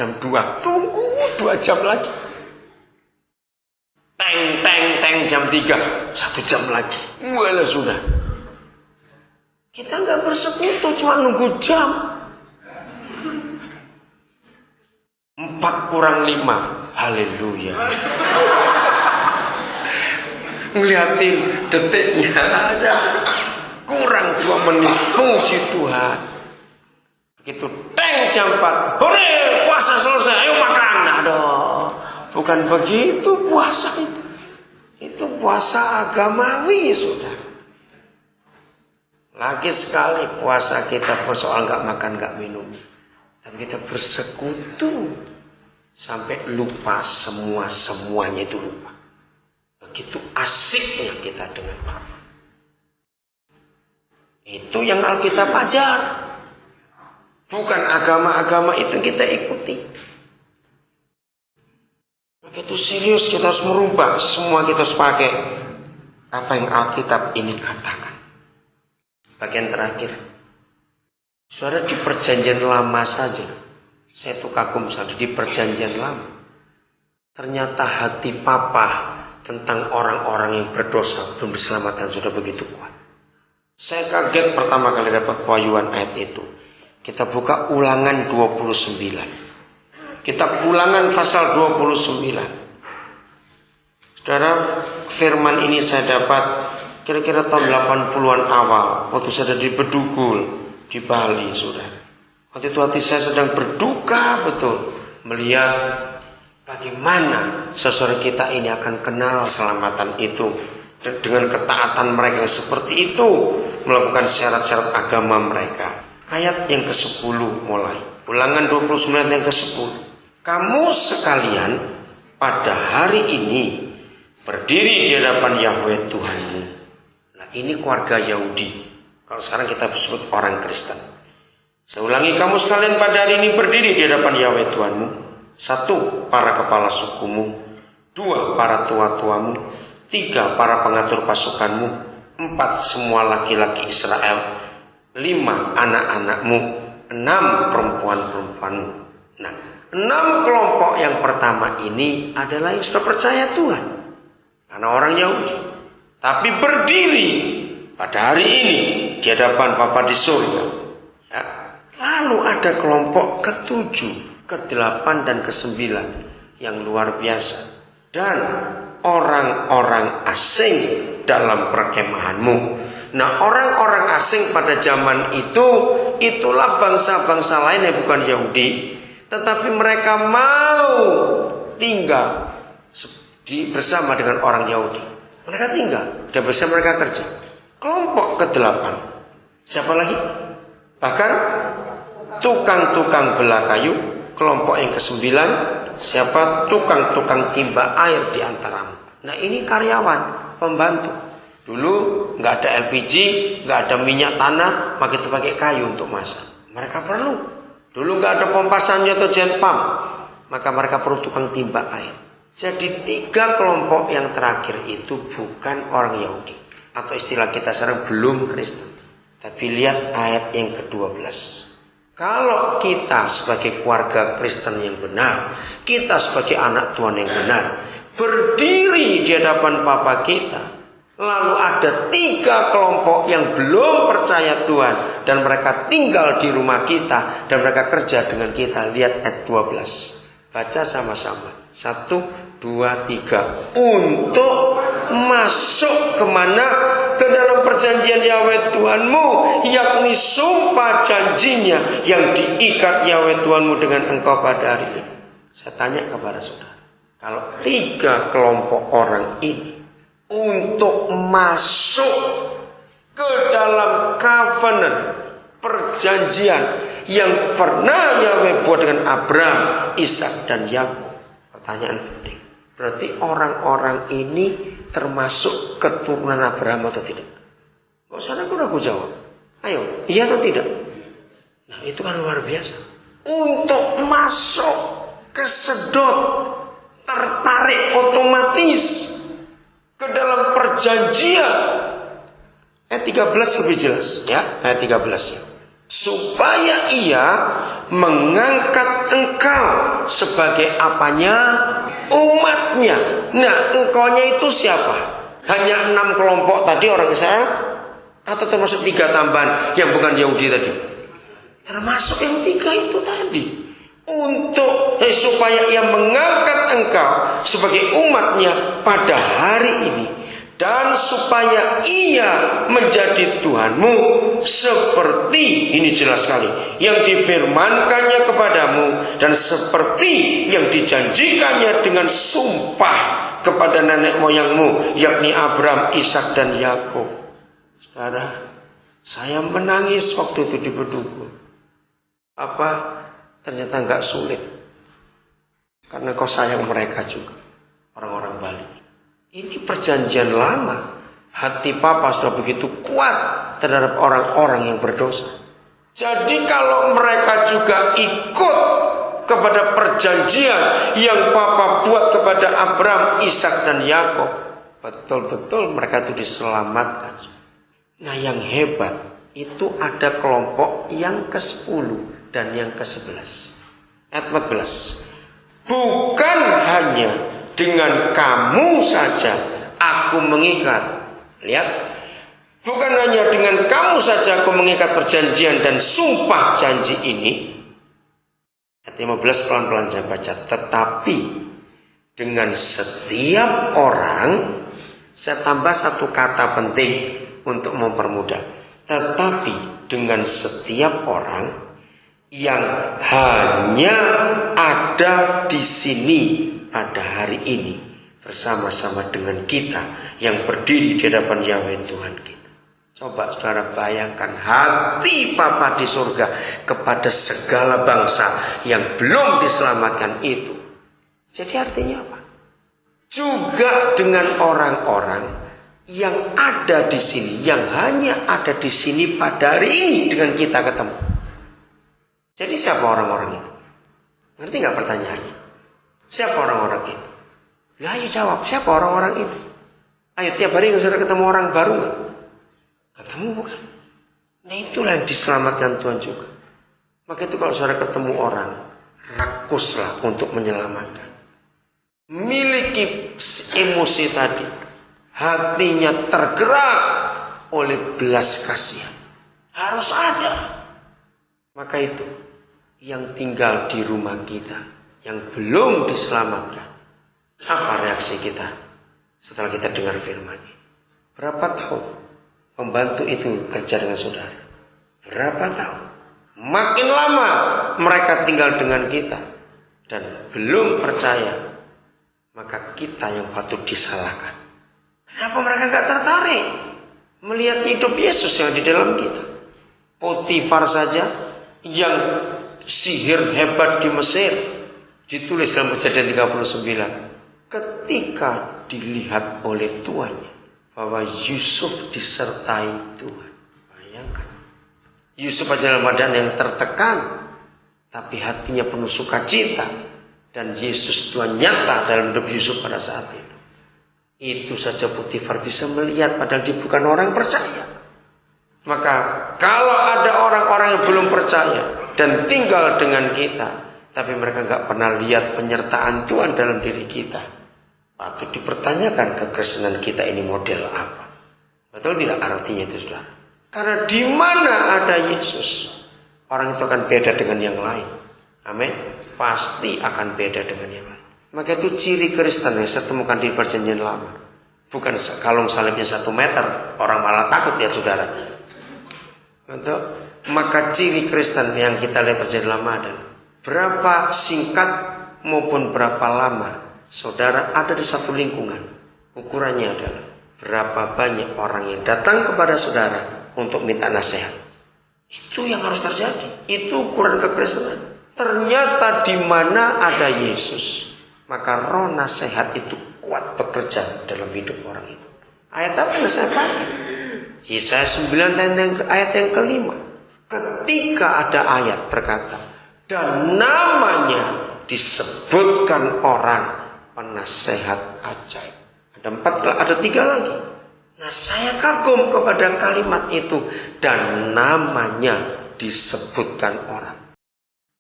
jam 2. Tunggu 2 jam lagi. Teng jam 3. 1 jam lagi. Walah sudah. Kita nggak bersekutu, cuma nunggu jam. 4 kurang 5. Haleluya. Ngeliatin detiknya aja. Kurang 2 menit. Puji Tuhan. Begitu jam 4. Hore, puasa selesai. Ayo makan. Aduh. Bukan begitu puasa itu. Itu puasa agamawi, sudah. Lagi sekali puasa kita soal nggak makan, nggak minum. Tapi kita bersekutu. Sampai lupa semuanya itu lupa. Begitu asiknya kita dengan Bapa. Itu yang Alkitab ajar. Bukan agama-agama itu kita ikuti. Begitu serius kita harus merubah. Semua kita harus pakai apa yang Alkitab ini katakan. Bagian terakhir. Saudara, di perjanjian lama saja. Saya tuh kagum saja di perjanjian lama. Ternyata hati Papa tentang orang-orang yang berdosa belum diselamatkan sudah begitu kuat. Saya kaget pertama kali dapat pewahyuan ayat itu. Kita buka Ulangan 29. Kitab Ulangan pasal 29. Saudara, firman ini saya dapat kira-kira tahun 80-an awal. Waktu saya ada di Bedugul, di Bali, saudara. Waktu itu hati saya sedang berduka betul. Melihat bagaimana saudara kita ini akan kenal keselamatan itu. Dengan ketaatan mereka yang seperti itu. Melakukan syarat-syarat agama mereka. Ayat yang ke-10 mulai. Ulangan 29 yang ke-10. Kamu sekalian pada hari ini berdiri di hadapan Yahweh Tuhanmu. Nah, ini keluarga Yahudi. Kalau sekarang kita sebut orang Kristen. Saya ulangi, kamu sekalian pada hari ini berdiri di hadapan Yahweh Tuhanmu. 1, para kepala sukumu. 2, para tua-tuamu. 3, para pengatur pasukanmu. 4, semua laki-laki Israel. 5, anak-anakmu. 6, perempuan-perempuanmu. Nah, 6 kelompok yang pertama ini adalah yang sudah percaya Tuhan. Karena orang Yahudi. Tapi berdiri pada hari ini di hadapan Bapa di surga. Ya. Lalu ada kelompok ke-7, ke-8 dan ke-9 yang luar biasa. Dan orang-orang asing dalam perkemahanmu. Nah, orang-orang asing pada zaman itu itulah bangsa-bangsa lain yang bukan Yahudi, tetapi mereka mau tinggal bersama dengan orang Yahudi. Mereka tinggal dan bersama mereka kerja. Kelompok ke-8. Siapa lagi? Bahkan tukang-tukang belah kayu. Kelompok yang ke-9. Siapa? Tukang-tukang timba air di antaramu. Nah, ini karyawan, pembantu. Dulu nggak ada LPG, nggak ada minyak tanah, maka itu pakai kayu untuk masak. Mereka perlu. Dulu nggak ada pompa sanyo atau jet pump, maka mereka perlu tukang timba air. Jadi 3 kelompok yang terakhir itu bukan orang Yahudi, atau istilah kita sekarang belum Kristen. Tapi lihat ayat yang ke-12. Kalau kita sebagai keluarga Kristen yang benar, kita sebagai anak Tuhan yang benar, berdiri di hadapan Bapa kita. Lalu ada 3 kelompok yang belum percaya Tuhan. Dan mereka tinggal di rumah kita. Dan mereka kerja dengan kita. Lihat ayat 12. Baca sama-sama. 1, 2, 3. Untuk masuk kemana? Ke dalam perjanjian Yahweh Tuhanmu. Yakni sumpah janjinya. Yang diikat Yahweh Tuhanmu dengan engkau pada hari ini. Saya tanya kepada saudara. Kalau 3 kelompok orang ini untuk masuk ke dalam covenant, perjanjian yang pernah Yahweh buat dengan Abraham, Ishak dan Yakub. Pertanyaan penting. Berarti orang-orang ini termasuk keturunan Abraham atau tidak? Gak usah ragu-ragu jawab. Ayo, iya atau tidak? Nah, itu kan luar biasa. Untuk masuk, kesedot, tertarik otomatis ke dalam perjanjian. Ayat 13 lebih jelas ya, ayat 13 ya. supaya ia mengangkat engkau sebagai apanya? Umatnya. Nah, engkaunya itu siapa? Hanya 6 kelompok tadi orang Israel? Atau termasuk 3 tambahan yang bukan Yahudi tadi? Termasuk yang 3 itu tadi. Supaya ia mengangkat engkau sebagai umatnya pada hari ini, dan supaya ia menjadi Tuhanmu seperti, ini jelas sekali, yang difirmankannya kepadamu, dan seperti yang dijanjikannya dengan sumpah kepada nenek moyangmu, yakni Abraham, Ishak dan Yakub. Saudara, saya menangis waktu itu di Bedugul. Ternyata enggak sulit, karena kau sayang mereka juga, orang-orang Bali. Ini perjanjian lama. Hati Papa sudah begitu kuat terhadap orang-orang yang berdosa. Jadi kalau mereka juga ikut kepada perjanjian yang Papa buat kepada Abraham, Ishak dan Yakub, betul-betul mereka itu diselamatkan. Nah, yang hebat itu ada kelompok yang ke-10 dan yang ke-11. Ayat 14. Bukan hanya dengan kamu saja aku mengikat. Lihat. Bukan hanya dengan kamu saja aku mengikat perjanjian dan sumpah janji ini. Ayat 15 pelan-pelan saya baca. Tetapi dengan setiap orang, saya tambah satu kata penting untuk mempermudah. Tetapi dengan setiap orang yang hanya ada di sini pada hari ini bersama-sama dengan kita yang berdiri di hadapan Yahweh Tuhan kita. Coba saudara bayangkan hati Papa di surga kepada segala bangsa yang belum diselamatkan itu. Jadi artinya apa? Juga dengan orang-orang yang ada di sini, yang hanya ada di sini pada hari ini dengan kita ketemu. Jadi siapa orang-orang itu? Ngerti gak pertanyaannya? Siapa orang-orang itu? Ya ayo jawab, siapa orang-orang itu? Ayo tiap hari saudara ketemu orang baru gak? Ketemu bukan? Nah itulah yang diselamatkan Tuhan juga. Maka itu kalau saudara ketemu orang, rakuslah untuk menyelamatkan. Miliki emosi tadi, hatinya tergerak oleh belas kasihan. Harus ada. Maka itu yang tinggal di rumah kita, yang belum diselamatkan, apa reaksi kita setelah kita dengar firman ini? Berapa tahun pembantu itu kerja dengan saudara? Berapa tahun? Makin lama mereka tinggal dengan kita dan belum percaya, maka kita yang patut disalahkan. Kenapa mereka gak tertarik melihat hidup Yesus yang di dalam kita? Potifar saja yang sihir hebat di Mesir, ditulis dalam Kejadian 39, ketika dilihat oleh tuannya bahwa Yusuf disertai Tuhan. Bayangkan, Yusuf aja dalam keadaan yang tertekan, tapi hatinya penuh sukacita, dan Yesus Tuhan nyata dalam hidup Yusuf pada saat itu. Itu saja Potifar bisa melihat, padahal dia bukan orang percaya. Maka kalau ada orang-orang yang belum percaya dan tinggal dengan kita, tapi mereka gak pernah lihat penyertaan Tuhan dalam diri kita, patut dipertanyakan kekristenan kita ini model apa. Betul tidak artinya itu, saudara? Karena di mana ada Yesus, orang itu akan beda dengan yang lain. Amin. Pasti akan beda dengan yang lain. Maka itu ciri Kristen yang saya temukan di perjanjian lama. Bukan kalung salibnya 1 meter, orang malah takut ya saudara. Betul? Maka ciri Kristen yang kita lihat perjanjian lama adalah berapa singkat maupun berapa lama saudara ada di satu lingkungan. Ukurannya adalah berapa banyak orang yang datang kepada saudara untuk minta nasihat. Itu yang harus terjadi. Itu ukuran kekristenan. Ternyata di mana ada Yesus, maka roh nasihat itu kuat bekerja dalam hidup orang itu. Ayat apa yang saya pakai? Yesaya 9 ayat yang kelima. Ketika ada ayat berkata, dan namanya disebutkan orang penasehat ajaib. Ada 3 lagi. Nah saya kagum kepada kalimat itu, dan namanya disebutkan orang.